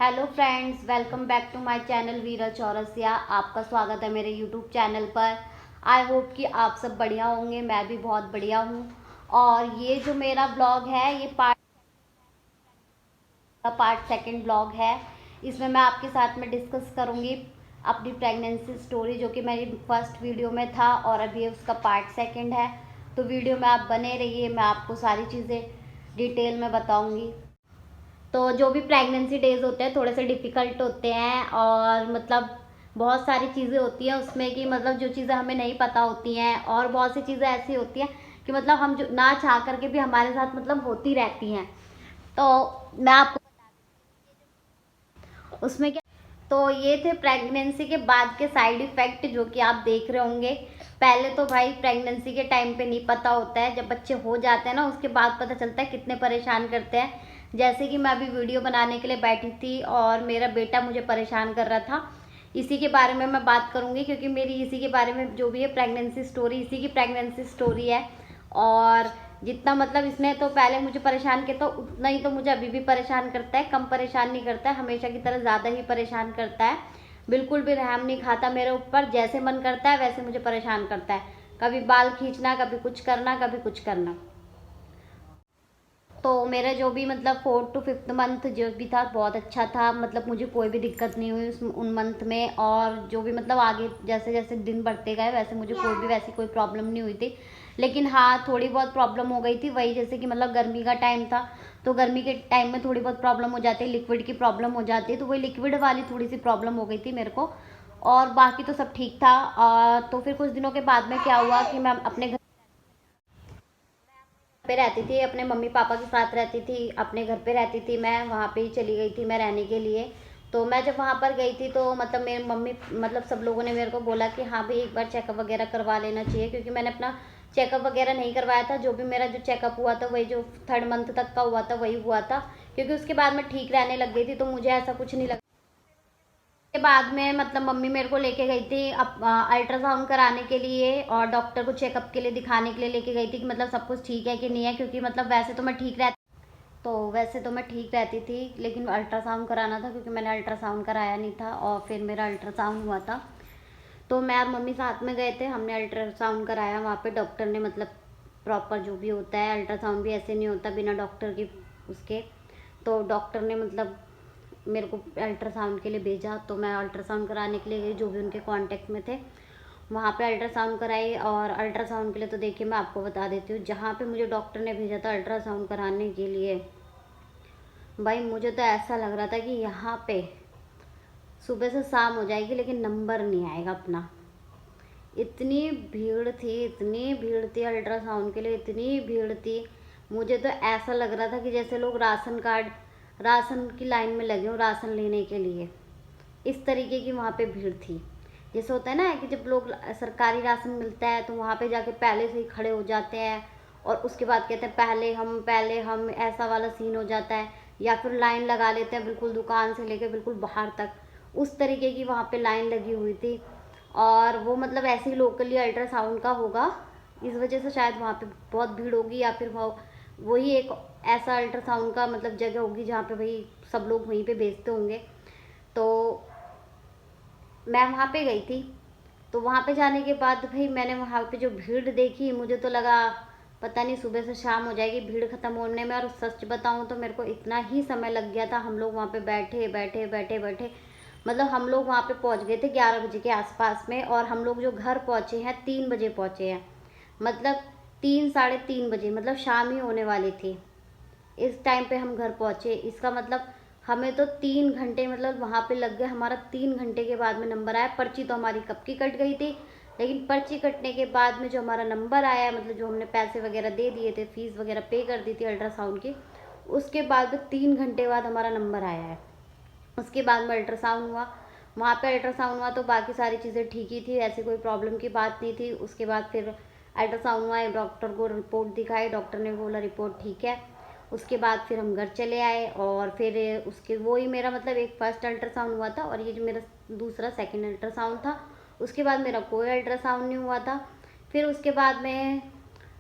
Hello friends, welcome back to my channel Veera Chaurasia. आपका स्वागत है मेरे यूट्यूब चैनल पर। आई होप कि आप सब बढ़िया होंगे। मैं भी बहुत बढ़िया हूँ। और ये जो मेरा ब्लॉग है ये पार्ट सेकंड ब्लॉग है। इसमें मैं आपके साथ में डिस्कस करूँगी अपनी प्रेगनेंसी स्टोरी, जो कि मेरी फर्स्ट वीडियो में था और अभी उसका पार्ट सेकंड है। तो वीडियो में आप बने रहिए, मैं आपको सारी चीज़ें डिटेल में बताऊँगी। तो जो भी प्रेगनेंसी डेज होते हैं थोड़े से डिफ़िकल्ट होते हैं, और मतलब बहुत सारी चीज़ें होती हैं उसमें कि मतलब जो चीज़ें हमें नहीं पता होती हैं, और बहुत सी चीज़ें ऐसी होती हैं कि मतलब हम जो ना चाह करके भी हमारे साथ मतलब होती रहती हैं। तो मैं आपको उसमें क्या, तो ये थे प्रेगनेंसी के बाद के साइड इफ़ेक्ट जो कि आप देख रहे होंगे। पहले तो भाई प्रेगनेंसी के टाइम पे नहीं पता होता है, जब बच्चे हो जाते हैं ना उसके बाद पता चलता है कितने परेशान करते हैं। जैसे कि मैं अभी वीडियो बनाने के लिए बैठी थी और मेरा बेटा मुझे परेशान कर रहा था। इसी के बारे में मैं बात करूंगी, क्योंकि मेरी इसी के बारे में जो भी है प्रेगनेंसी स्टोरी, इसी की प्रेगनेंसी स्टोरी है। और जितना मतलब इसने तो पहले मुझे परेशान किया, तो उतना ही तो मुझे अभी भी परेशान करता है। कम परेशान नहीं करता है, हमेशा की तरह ज़्यादा ही परेशान करता है। बिल्कुल भी रहम नहीं खाता मेरे ऊपर, जैसे मन करता है वैसे मुझे परेशान करता है। कभी बाल खींचना, कभी कुछ करना, कभी कुछ करना। तो मेरा जो भी मतलब 4th to 5th मंथ जो भी था बहुत अच्छा था। मतलब मुझे कोई भी दिक्कत नहीं हुई उन मंथ में। और जो भी मतलब आगे जैसे जैसे दिन बढ़ते गए वैसे मुझे कोई भी वैसी कोई प्रॉब्लम नहीं हुई थी। लेकिन हाँ, थोड़ी बहुत प्रॉब्लम हो गई थी, वही जैसे कि मतलब गर्मी का टाइम था, तो गर्मी के टाइम में थोड़ी बहुत प्रॉब्लम हो जाती है, लिक्विड की प्रॉब्लम हो जाती है, तो वही लिक्विड वाली थोड़ी सी प्रॉब्लम हो गई थी मेरे को। और बाकी तो सब ठीक था। तो फिर कुछ दिनों के बाद में क्या हुआ कि मैं अपने घर पे रहती थी, अपने मम्मी पापा के साथ रहती थी, अपने घर पे रहती थी। मैं वहाँ पे ही चली गई थी मैं रहने के लिए। तो मैं जब वहाँ पर गई थी तो मतलब मेरी मम्मी मतलब सब लोगों ने मेरे को बोला कि हाँ भाई एक बार चेकअप वगैरह करवा लेना चाहिए, क्योंकि मैंने अपना चेकअप वगैरह नहीं करवाया था। जो भी मेरा जो चेकअप हुआ था वही जो 3rd मंथ तक का हुआ था वही हुआ था, क्योंकि उसके बाद मैं ठीक रहने लग गई थी, तो मुझे ऐसा कुछ नहीं लगा। के बाद में मतलब मम्मी मेरे को लेके गई थी अल्ट्रासाउंड कराने के लिए, और डॉक्टर को चेकअप के लिए दिखाने के लिए लेके गई थी कि मतलब सब कुछ ठीक है कि नहीं है, क्योंकि मतलब वैसे तो मैं ठीक रहती थी, लेकिन अल्ट्रासाउंड कराना था, क्योंकि मैंने अल्ट्रासाउंड कराया नहीं था और फिर मेरा अल्ट्रासाउंड हुआ था। तो मैं और मम्मी साथ में गए थे, हमने अल्ट्रासाउंड कराया वहाँ पे। डॉक्टर ने मतलब प्रॉपर जो भी होता है, अल्ट्रासाउंड भी ऐसे नहीं होता बिना डॉक्टर की उसके। तो डॉक्टर ने मतलब मेरे को अल्ट्रासाउंड के लिए भेजा, तो मैं अल्ट्रासाउंड कराने के लिए गई, जो भी उनके कांटेक्ट में थे वहाँ पे अल्ट्रासाउंड कराई। और अल्ट्रासाउंड के लिए तो देखिए मैं आपको बता देती हूँ, जहाँ पे मुझे डॉक्टर ने भेजा था अल्ट्रासाउंड कराने के लिए, भाई मुझे तो ऐसा लग रहा था कि यहाँ पे सुबह से शाम हो जाएगी लेकिन नंबर नहीं आएगा अपना। इतनी भीड़ थी, इतनी भीड़ थी अल्ट्रासाउंड के लिए, इतनी भीड़ थी। मुझे तो ऐसा लग रहा था कि जैसे लोग राशन की लाइन में लगे हों राशन लेने के लिए, इस तरीके की वहाँ पे भीड़ थी। जैसे होता है ना कि जब लोग सरकारी राशन मिलता है तो वहाँ पे जाके पहले से ही खड़े हो जाते हैं, और उसके बाद कहते हैं पहले हम, ऐसा वाला सीन हो जाता है। या फिर लाइन लगा लेते हैं बिल्कुल दुकान से लेकर बिल्कुल बाहर तक, उस तरीके की वहाँ पे लाइन लगी हुई थी। और वो मतलब ऐसे ही लोकली अल्ट्रासाउंड का होगा, इस वजह से शायद वहाँ पे बहुत भीड़ होगी, या फिर वो वही एक ऐसा अल्ट्रासाउंड का मतलब जगह होगी जहाँ पे भाई सब लोग वहीं पे बेचते होंगे। तो मैं वहाँ पे गई थी। तो वहाँ पे जाने के बाद भाई मैंने वहाँ पे जो भीड़ देखी, मुझे तो लगा पता नहीं सुबह से शाम हो जाएगी भीड़ ख़त्म होने में। और सच बताऊँ तो मेरे को इतना ही समय लग गया था। हम लोग वहाँ पे बैठे बैठे बैठे बैठे मतलब हम लोग वहाँ पे पहुँच गए थे 11 बजे के आसपास में, और हम लोग जो घर पहुँचे हैं 3 बजे पहुँचे हैं। मतलब 3 साढ़े 3 बजे, मतलब शाम ही होने वाली थी इस टाइम पे हम घर पहुँचे। इसका मतलब हमें तो 3 घंटे मतलब वहाँ पे लग गए। हमारा 3 घंटे के बाद में नंबर आया। पर्ची तो हमारी कब की कट गई थी, लेकिन पर्ची कटने के बाद में जो हमारा नंबर आया, मतलब जो हमने पैसे वगैरह दे दिए थे, फीस वगैरह पे कर दी थी अल्ट्रासाउंड की, उसके बाद 3 घंटे बाद हमारा नंबर आया है। उसके बाद में अल्ट्रासाउंड हुआ। वहाँ पे अल्ट्रासाउंड हुआ तो बाकी सारी चीज़ें ठीक ही थी, ऐसी कोई प्रॉब्लम की बात नहीं थी। उसके बाद फिर अल्ट्रासाउंड हुआ, डॉक्टर को रिपोर्ट दिखाई, डॉक्टर ने बोला रिपोर्ट ठीक है। उसके बाद फिर हम घर चले आए, और फिर उसके वही मेरा मतलब एक फर्स्ट अल्ट्रासाउंड हुआ था, और ये जो मेरा दूसरा सेकंड अल्ट्रासाउंड था। उसके बाद मेरा कोई अल्ट्रासाउंड नहीं हुआ था। फिर उसके बाद में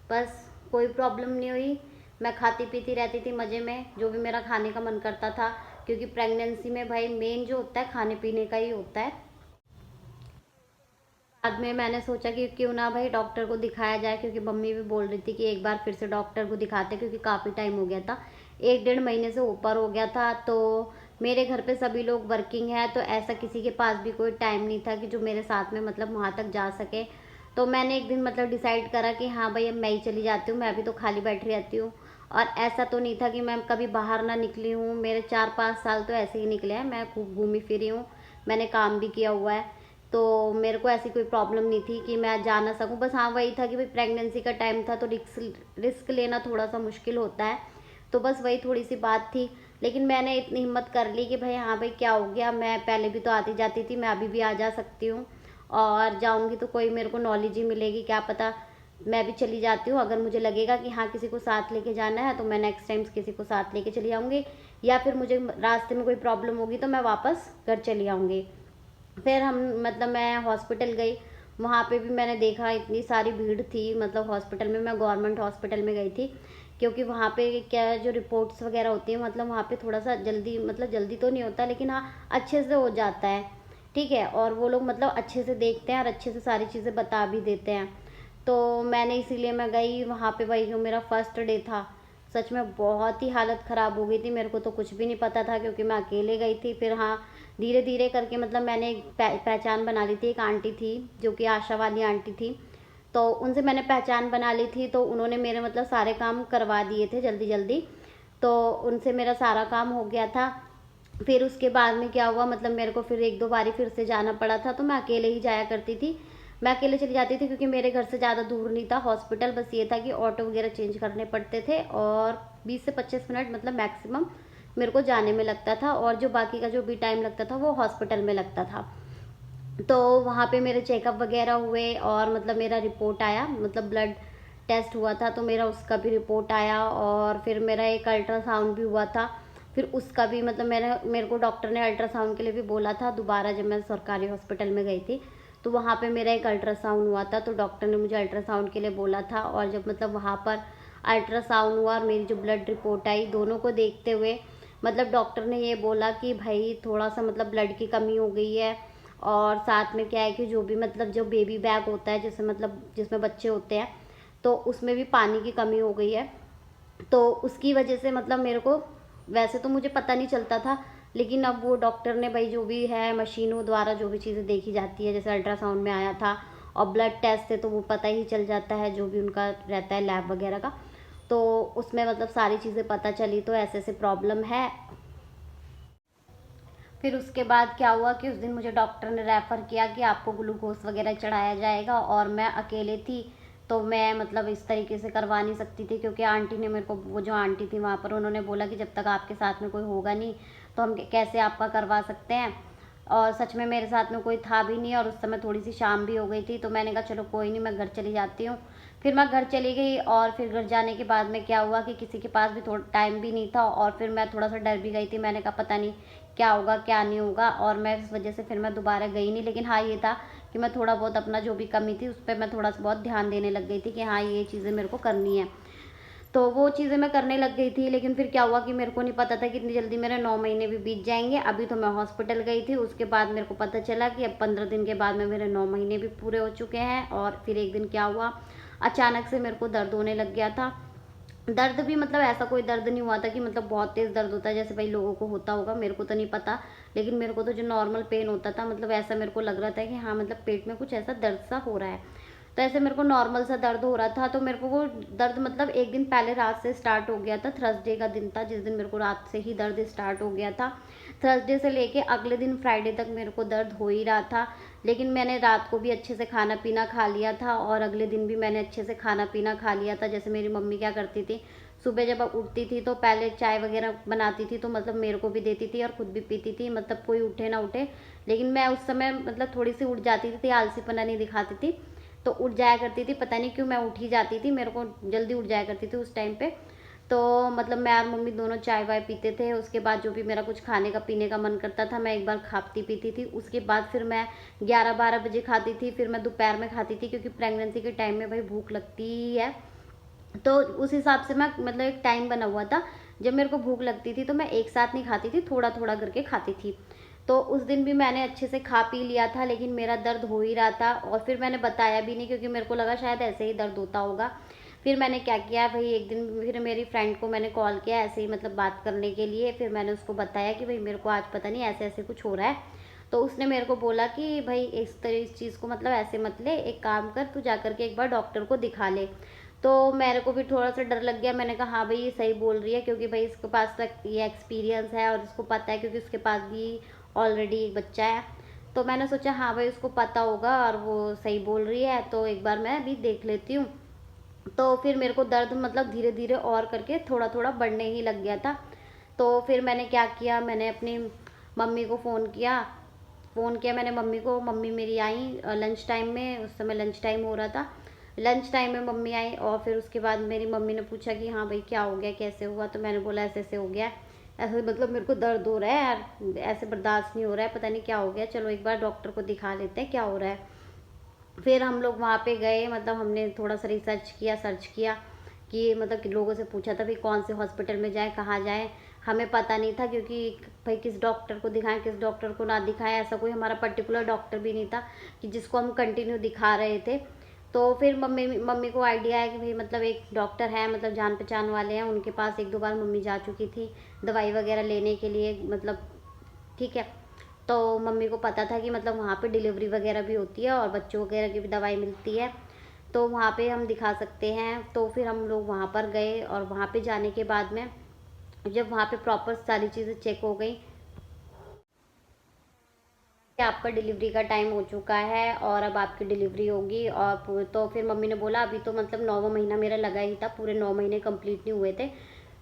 बस कोई प्रॉब्लम नहीं हुई। मैं खाती पीती रहती थी मज़े में, जो भी मेरा खाने का मन करता था। क्योंकि प्रेगनेंसी में भाई मेन जो होता है खाने पीने का ही होता है। बाद में मैंने सोचा कि क्यों ना भाई डॉक्टर को दिखाया जाए, क्योंकि मम्मी भी बोल रही थी कि एक बार फिर से डॉक्टर को दिखाते, क्योंकि काफ़ी टाइम हो गया था, 1 डेढ़ महीने से ऊपर हो गया था। तो मेरे घर पे सभी लोग वर्किंग है, तो ऐसा किसी के पास भी कोई टाइम नहीं था कि जो मेरे साथ में मतलब वहाँ तक जा सके। तो मैंने एक दिन मतलब डिसाइड करा कि हाँ भाई अब मैं ही चली जाती हूँ, मैं अभी तो खाली बैठी रहती हूँ। और ऐसा तो नहीं था कि मैं कभी बाहर ना निकली हूँ, मेरे 4-5 साल तो ऐसे ही निकले हैं, मैं खूब घूमी फिरी हूँ, मैंने काम भी किया हुआ है। तो मेरे को ऐसी कोई प्रॉब्लम नहीं थी कि मैं जा ना सकूं। बस हाँ वही था कि भाई प्रेगनेंसी का टाइम था, तो रिस्क लेना थोड़ा सा मुश्किल होता है। तो बस वही थोड़ी सी बात थी। लेकिन मैंने इतनी हिम्मत कर ली कि भाई हाँ भाई क्या हो गया, मैं पहले भी तो आती जाती थी, मैं अभी भी आ जा सकती हूँ। और जाऊँगी तो कोई मेरे को नॉलेज ही मिलेगी, क्या पता मैं भी चली जाती हूँ। अगर मुझे लगेगा कि हाँ किसी को साथ लेके जाना है तो मैं नेक्स्ट टाइम किसी को साथ लेके चली जाऊँगी, या फिर मुझे रास्ते में कोई प्रॉब्लम होगी तो मैं वापस घर चली आऊँगी। फिर हम मतलब मैं हॉस्पिटल गई, वहाँ पे भी मैंने देखा इतनी सारी भीड़ थी। मतलब हॉस्पिटल में, मैं गवर्नमेंट हॉस्पिटल में गई थी, क्योंकि वहाँ पे क्या जो रिपोर्ट्स वगैरह होती हैं, मतलब वहाँ पे थोड़ा सा जल्दी, मतलब जल्दी तो नहीं होता लेकिन हाँ अच्छे से हो जाता है, ठीक है। और वो लोग मतलब अच्छे से देखते हैं और अच्छे से सारी चीज़ें बता भी देते हैं। तो मैंने इसीलिए मैं गई वहाँ पे। भाई जो मेरा फर्स्ट डे था, सच में बहुत ही हालत ख़राब हो गई थी, मेरे को तो कुछ भी नहीं पता था क्योंकि मैं अकेले गई थी। फिर हाँ धीरे धीरे करके मतलब मैंने एक पहचान बना ली थी। एक आंटी थी जो कि आशा वाली आंटी थी, तो उनसे मैंने पहचान बना ली थी। तो उन्होंने मेरे मतलब सारे काम करवा दिए थे जल्दी जल्दी, तो उनसे मेरा सारा काम हो गया था। फिर उसके बाद में क्या हुआ, मतलब मेरे को फिर 1-2 बारी फिर से जाना पड़ा था, तो मैं अकेले ही जाया करती थी। मैं अकेले चली जाती थी क्योंकि मेरे घर से ज़्यादा दूर नहीं था हॉस्पिटल, बस ये था कि ऑटो वगैरह चेंज करने पड़ते थे, और 20 से 25 मिनट मतलब मैक्सिमम मेरे को जाने में लगता था, और जो बाकी का जो भी टाइम लगता था वो हॉस्पिटल में लगता था। तो वहाँ पे मेरे चेकअप वगैरह हुए, और मतलब मेरा रिपोर्ट आया, मतलब ब्लड टेस्ट हुआ था तो मेरा उसका भी रिपोर्ट आया, और फिर मेरा एक अल्ट्रासाउंड भी हुआ था। फिर उसका भी मतलब मेरे को डॉक्टर ने अल्ट्रासाउंड के लिए भी बोला था दोबारा, जब मैं सरकारी हॉस्पिटल में गई थी तो वहाँ पे मेरा एक अल्ट्रासाउंड हुआ था, तो डॉक्टर ने मुझे अल्ट्रासाउंड के लिए बोला था। और जब मतलब वहाँ पर अल्ट्रासाउंड हुआ और मेरी जो ब्लड रिपोर्ट आई, दोनों को देखते हुए मतलब डॉक्टर ने ये बोला कि भाई थोड़ा सा मतलब ब्लड की कमी हो गई है, और साथ में क्या है कि जो भी मतलब जो बेबी बैग होता है, जैसे मतलब जिसमें बच्चे होते हैं, तो उसमें भी पानी की कमी हो गई है। तो उसकी वजह से मतलब मेरे को, वैसे तो मुझे पता नहीं चलता था, लेकिन अब वो डॉक्टर ने भाई जो भी है मशीनों द्वारा जो भी चीज़ें देखी जाती है, जैसे अल्ट्रासाउंड में आया था और ब्लड टेस्ट से तो वो पता ही चल जाता है जो भी उनका रहता है लैब वगैरह का, तो उसमें मतलब सारी चीज़ें पता चली, तो ऐसे ऐसे प्रॉब्लम है। फिर उसके बाद क्या हुआ कि उस दिन मुझे डॉक्टर ने रेफ़र किया कि आपको ग्लूकोज वगैरह चढ़ाया जाएगा, और मैं अकेले थी तो मैं मतलब इस तरीके से करवा नहीं सकती थी, क्योंकि आंटी ने मेरे को, वो जो आंटी थी वहाँ पर, उन्होंने बोला कि जब तक आपके साथ में कोई होगा नहीं तो हम कैसे आपका करवा सकते हैं। और सच में मेरे साथ में कोई था भी नहीं, और उस समय थोड़ी सी शाम भी हो गई थी, तो मैंने कहा चलो कोई नहीं, मैं घर चली जाती हूँ। फिर मैं घर चली गई, और फिर घर जाने के बाद में क्या हुआ कि किसी के पास भी थोड़ा टाइम भी नहीं था, और फिर मैं थोड़ा सा डर भी गई थी। मैंने कहा पता नहीं क्या होगा क्या नहीं होगा, और मैं इस वजह से फिर मैं दोबारा गई नहीं। लेकिन हाँ ये था कि मैं थोड़ा बहुत अपना जो भी कमी थी उस पर मैं थोड़ा सा बहुत ध्यान देने लग गई थी कि हाँ ये चीज़ें मेरे को करनी है, तो वो चीज़ें मैं करने लग गई थी। लेकिन फिर क्या हुआ कि मेरे को नहीं पता था कि इतनी जल्दी मेरे 9 महीने भी बीत जाएंगे। अभी तो मैं हॉस्पिटल गई थी, उसके बाद मेरे को पता चला कि अब 15 दिन के बाद में मेरे 9 महीने भी पूरे हो चुके हैं। और फिर एक दिन क्या हुआ, अचानक से मेरे को दर्द होने लग गया था। दर्द भी मतलब ऐसा कोई दर्द नहीं हुआ था कि मतलब बहुत तेज़ दर्द होता है जैसे भाई लोगों को होता होगा, मेरे को तो नहीं पता। लेकिन मेरे को तो जो नॉर्मल पेन होता था, मतलब ऐसा मेरे को लग रहा था कि हाँ मतलब पेट में कुछ ऐसा दर्द सा हो रहा है। तो ऐसे मेरे को नॉर्मल सा दर्द हो रहा था, तो मेरे को वो दर्द मतलब एक दिन पहले रात से स्टार्ट हो गया था। थर्सडे का दिन था जिस दिन मेरे को रात से ही दर्द स्टार्ट हो गया था। थर्सडे से लेके अगले दिन फ्राइडे तक मेरे को दर्द हो ही रहा था। लेकिन मैंने रात को भी अच्छे से खाना पीना खा लिया था, और अगले दिन भी मैंने अच्छे से खाना पीना खा लिया था। जैसे मेरी मम्मी क्या करती थी, सुबह जब उठती थी तो पहले चाय वगैरह बनाती थी, तो मतलब मेरे को भी देती थी और खुद भी पीती थी, मतलब कोई उठे ना उठे। लेकिन मैं उस समय मतलब थोड़ी सी उठ जाती थी, आलसीपना नहीं दिखाती थी, तो उठ जाया करती थी। पता नहीं क्यों मैं उठ ही जाती थी, मेरे को जल्दी उठ जाया करती थी उस टाइम पे। तो मतलब मैं और मम्मी दोनों चाय वाय पीते थे। उसके बाद जो भी मेरा कुछ खाने का पीने का मन करता था मैं एक बार खाती पीती थी। उसके बाद फिर मैं 11-12 बजे खाती थी, फिर मैं दोपहर में खाती थी, क्योंकि प्रेगनेंसी के टाइम में भाई भूख लगती ही है। तो उस हिसाब से मैं मतलब एक टाइम बना हुआ था जब मेरे को भूख लगती थी तो मैं एक साथ नहीं खाती थी, थोड़ा थोड़ा करके खाती थी। तो उस दिन भी मैंने अच्छे से खा पी लिया था, लेकिन मेरा दर्द हो ही रहा था और फिर मैंने बताया भी नहीं, क्योंकि मेरे को लगा शायद ऐसे ही दर्द होता होगा। फिर मैंने क्या किया भाई, एक दिन फिर मेरी फ्रेंड को मैंने कॉल किया ऐसे ही मतलब बात करने के लिए। फिर मैंने उसको बताया कि भाई मेरे को आज पता नहीं ऐसे ऐसे कुछ हो रहा है। तो उसने मेरे को बोला कि भाई इस चीज़ को मतलब ऐसे मत ले, एक काम कर तू जा कर के एक बार डॉक्टर को दिखा ले। तो मेरे को भी थोड़ा सा डर लग गया। मैंने कहा हाँ भाई ये सही बोल रही है, क्योंकि भाई इसके पास तो ये एक्सपीरियंस है और इसको पता है, क्योंकि उसके पास भी ऑलरेडी एक बच्चा है। तो मैंने सोचा हाँ भाई उसको पता होगा और वो सही बोल रही है, तो एक बार मैं अभी देख लेती हूँ। तो फिर मेरे को दर्द मतलब धीरे धीरे और करके थोड़ा थोड़ा बढ़ने ही लग गया था। तो फिर मैंने क्या किया, मैंने अपनी मम्मी को फ़ोन किया मैंने मम्मी को। मम्मी मेरी आई लंच टाइम में, उस समय लंच टाइम हो रहा था। लंच टाइम में मम्मी आई और फिर उसके बाद मेरी मम्मी ने पूछा कि हाँ भाई क्या हो गया, कैसे हुआ। तो मैंने बोला ऐसे ऐसे हो गया, ऐसे मतलब मेरे को दर्द हो रहा है यार, ऐसे बर्दाश्त नहीं हो रहा है, पता नहीं क्या हो गया, चलो एक बार डॉक्टर को दिखा लेते हैं क्या हो रहा है। फिर हम लोग वहाँ पे गए, मतलब हमने थोड़ा सा रिसर्च किया, सर्च किया कि मतलब कि लोगों से पूछा था भाई कौन से हॉस्पिटल में जाएँ, कहाँ जाएँ। हमें पता नहीं था, क्योंकि भाई किस डॉक्टर को दिखाएं किस डॉक्टर को ना दिखाएं, ऐसा कोई हमारा पर्टिकुलर डॉक्टर भी नहीं था कि जिसको हम कंटिन्यू दिखा रहे थे। तो फिर मम्मी मम्मी को आइडिया है कि भाई मतलब एक डॉक्टर है, मतलब जान पहचान वाले हैं, उनके पास एक दो बार मम्मी जा चुकी थी दवाई वगैरह लेने के लिए, मतलब ठीक है। तो मम्मी को पता था कि मतलब वहाँ पे डिलीवरी वगैरह भी होती है और बच्चों वगैरह की भी दवाई मिलती है, तो वहाँ पे हम दिखा सकते हैं। तो फिर हम लोग वहाँ पर गए और वहाँ पे जाने के बाद में जब वहाँ पे प्रॉपर सारी चीज़ें चेक हो गई कि आपका डिलीवरी का टाइम हो चुका है और अब आपकी डिलीवरी होगी, और तो फिर मम्मी ने बोला अभी तो मतलब 9वां महीना मेरा लगा ही था, पूरे 9 महीने कंप्लीट नहीं हुए थे।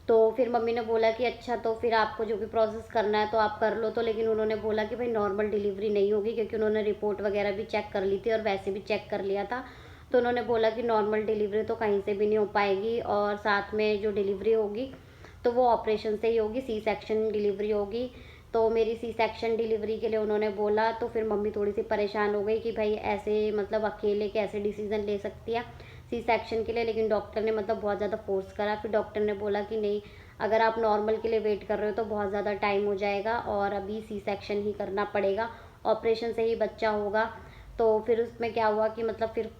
तो फिर मम्मी ने बोला कि अच्छा तो फिर आपको जो भी प्रोसेस करना है तो आप कर लो। तो लेकिन उन्होंने बोला कि भाई नॉर्मल डिलीवरी नहीं होगी, क्योंकि उन्होंने रिपोर्ट वगैरह भी चेक कर ली थी और वैसे भी चेक कर लिया था। तो उन्होंने बोला कि नॉर्मल डिलीवरी तो कहीं से भी नहीं हो पाएगी, और साथ में जो डिलीवरी होगी तो वो ऑपरेशन से ही होगी, सी सेक्शन डिलीवरी होगी। तो मेरी सी सेक्शन डिलीवरी के लिए उन्होंने बोला। तो फिर मम्मी थोड़ी सी परेशान हो गई कि भाई ऐसे मतलब अकेले कैसे डिसीज़न ले सकती है सी सेक्शन के लिए, लेकिन डॉक्टर ने मतलब बहुत ज़्यादा फोर्स करा। फिर डॉक्टर ने बोला कि नहीं, अगर आप नॉर्मल के लिए वेट कर रहे हो तो बहुत ज़्यादा टाइम हो जाएगा और अभी सी सेक्शन ही करना पड़ेगा, ऑपरेशन से ही बच्चा होगा। तो फिर उसमें क्या हुआ कि मतलब फिर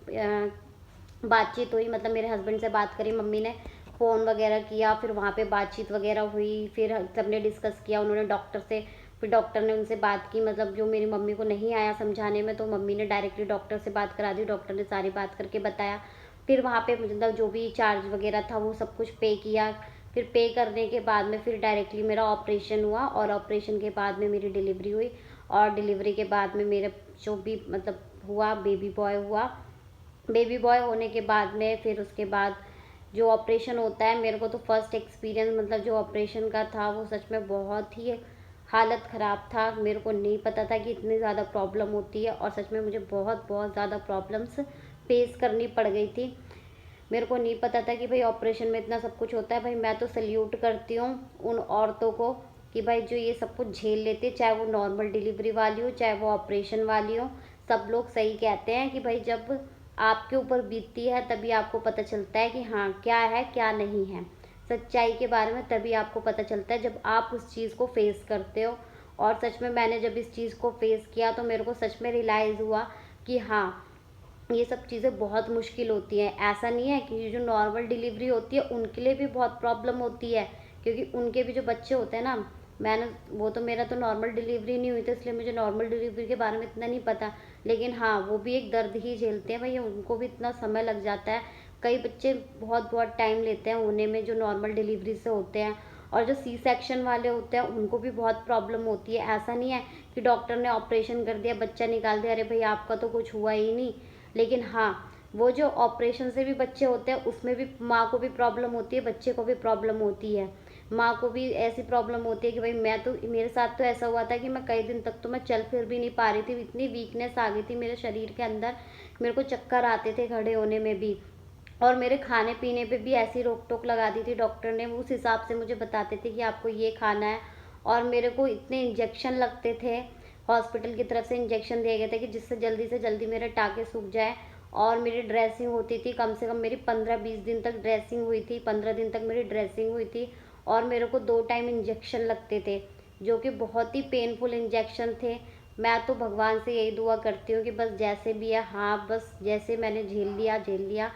बातचीत हुई, मतलब मेरे हस्बैंड से बात करी मम्मी ने, फ़ोन वगैरह किया, फिर वहाँ पे बातचीत वगैरह हुई, फिर सबने डिस्कस किया उन्होंने डॉक्टर से। फिर डॉक्टर ने उनसे बात की, मतलब जो मेरी मम्मी को नहीं आया समझाने में तो मम्मी ने डायरेक्टली डॉक्टर से बात करा दी, डॉक्टर ने सारी बात करके बताया। फिर वहाँ पे मतलब जो भी चार्ज वगैरह था वो सब कुछ पे किया। फिर पे करने के बाद में फिर डायरेक्टली मेरा ऑपरेशन हुआ, और ऑपरेशन के बाद में मेरी डिलीवरी हुई, और डिलीवरी के बाद में मेरा जो भी मतलब हुआ बेबी बॉय हुआ। बेबी बॉय होने के बाद में फिर उसके बाद जो ऑपरेशन होता है, मेरे को तो फर्स्ट एक्सपीरियंस मतलब जो ऑपरेशन का था वो सच में बहुत ही हालत ख़राब था। मेरे को नहीं पता था कि इतनी ज़्यादा प्रॉब्लम होती है, और सच में मुझे बहुत बहुत ज़्यादा प्रॉब्लम्स फेस करनी पड़ गई थी। मेरे को नहीं पता था कि भाई ऑपरेशन में इतना सब कुछ होता है। भाई मैं तो सल्यूट करती हूँ उन औरतों को कि भाई जो ये सब कुछ झेल लेती है, चाहे वो नॉर्मल डिलीवरी वाली हो चाहे वो ऑपरेशन वाली हो। सब लोग सही कहते हैं कि भाई जब आपके ऊपर बीतती है तभी आपको पता चलता है कि हाँ क्या है क्या नहीं है, सच्चाई के बारे में तभी आपको पता चलता है जब आप उस चीज़ को फेस करते हो। और सच में मैंने जब इस चीज़ को फेस किया तो मेरे को सच में रियलाइज़ हुआ कि हाँ ये सब चीज़ें बहुत मुश्किल होती हैं। ऐसा नहीं है कि जो नॉर्मल डिलीवरी होती है उनके लिए भी बहुत प्रॉब्लम होती है, क्योंकि उनके भी जो बच्चे होते हैं ना, मैंने वो तो मेरा तो नॉर्मल डिलीवरी नहीं हुई थी इसलिए मुझे नॉर्मल डिलीवरी के बारे में इतना नहीं पता। लेकिन हाँ वो भी एक दर्द ही झेलते हैं भाई, उनको भी इतना समय लग जाता है। कई बच्चे बहुत बहुत टाइम लेते हैं होने में जो नॉर्मल डिलीवरी से होते हैं, और जो सी सेक्शन वाले होते हैं उनको भी बहुत प्रॉब्लम होती है। ऐसा नहीं है कि डॉक्टर ने ऑपरेशन कर दिया बच्चा निकाल दिया, अरे भाई आपका तो कुछ हुआ ही नहीं। लेकिन हाँ वो जो ऑपरेशन से भी बच्चे होते हैं उसमें भी माँ को भी प्रॉब्लम होती है, बच्चे को भी प्रॉब्लम होती है। माँ को भी ऐसी प्रॉब्लम होती है कि भाई मैं तो मेरे साथ तो ऐसा हुआ था कि मैं कई दिन तक तो मैं चल फिर भी नहीं पा रही थी, इतनी वीकनेस आ गई थी मेरे शरीर के अंदर, मेरे को चक्कर आते थे खड़े होने में भी। और मेरे खाने पीने पे भी ऐसी रोक टोक लगा दी थी डॉक्टर ने, उस हिसाब से मुझे बताते थे कि आपको ये खाना है। और मेरे को इतने इंजेक्शन लगते थे, हॉस्पिटल की तरफ से इंजेक्शन दिए गए थे कि जिससे जल्दी से जल्दी मेरे टाँके सूख जाए। और मेरी ड्रेसिंग होती थी, कम से कम मेरी 15-20 दिन तक ड्रेसिंग हुई थी, 15 दिन तक मेरी ड्रेसिंग हुई थी। और मेरे को 2 टाइम इंजेक्शन लगते थे, जो कि बहुत ही पेनफुल इंजेक्शन थे। मैं तो भगवान से यही दुआ करती हूँ कि बस जैसे भी है, हाँ बस जैसे मैंने झेल लिया,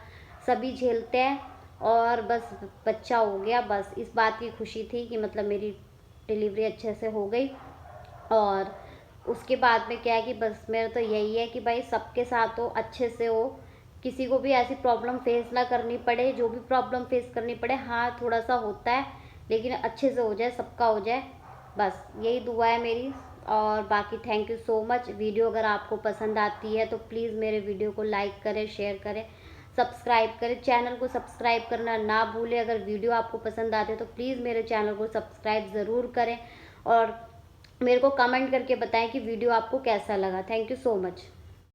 सभी झेलते हैं, और बस बच्चा हो गया, बस इस बात की खुशी थी कि मतलब मेरी डिलीवरी अच्छे से हो गई। और उसके बाद में क्या है कि बस मेरा तो यही है कि भाई सबके साथ हो, अच्छे से हो, किसी को भी ऐसी प्रॉब्लम फेस ना करनी पड़े, जो भी प्रॉब्लम फेस करनी पड़े, हाँ थोड़ा सा होता है लेकिन अच्छे से हो जाए, सबका हो जाए, बस यही दुआ है मेरी। और बाकी thank you so much. Video अगर आपको पसंद आती है तो प्लीज़ मेरे वीडियो को लाइक करें, शेयर करें, सब्सक्राइब करें, चैनल को सब्सक्राइब करना ना भूलें। अगर वीडियो आपको पसंद आते तो प्लीज़ मेरे चैनल को सब्सक्राइब ज़रूर करें, और मेरे को कमेंट करके बताएं कि वीडियो आपको कैसा लगा। Thank you so much.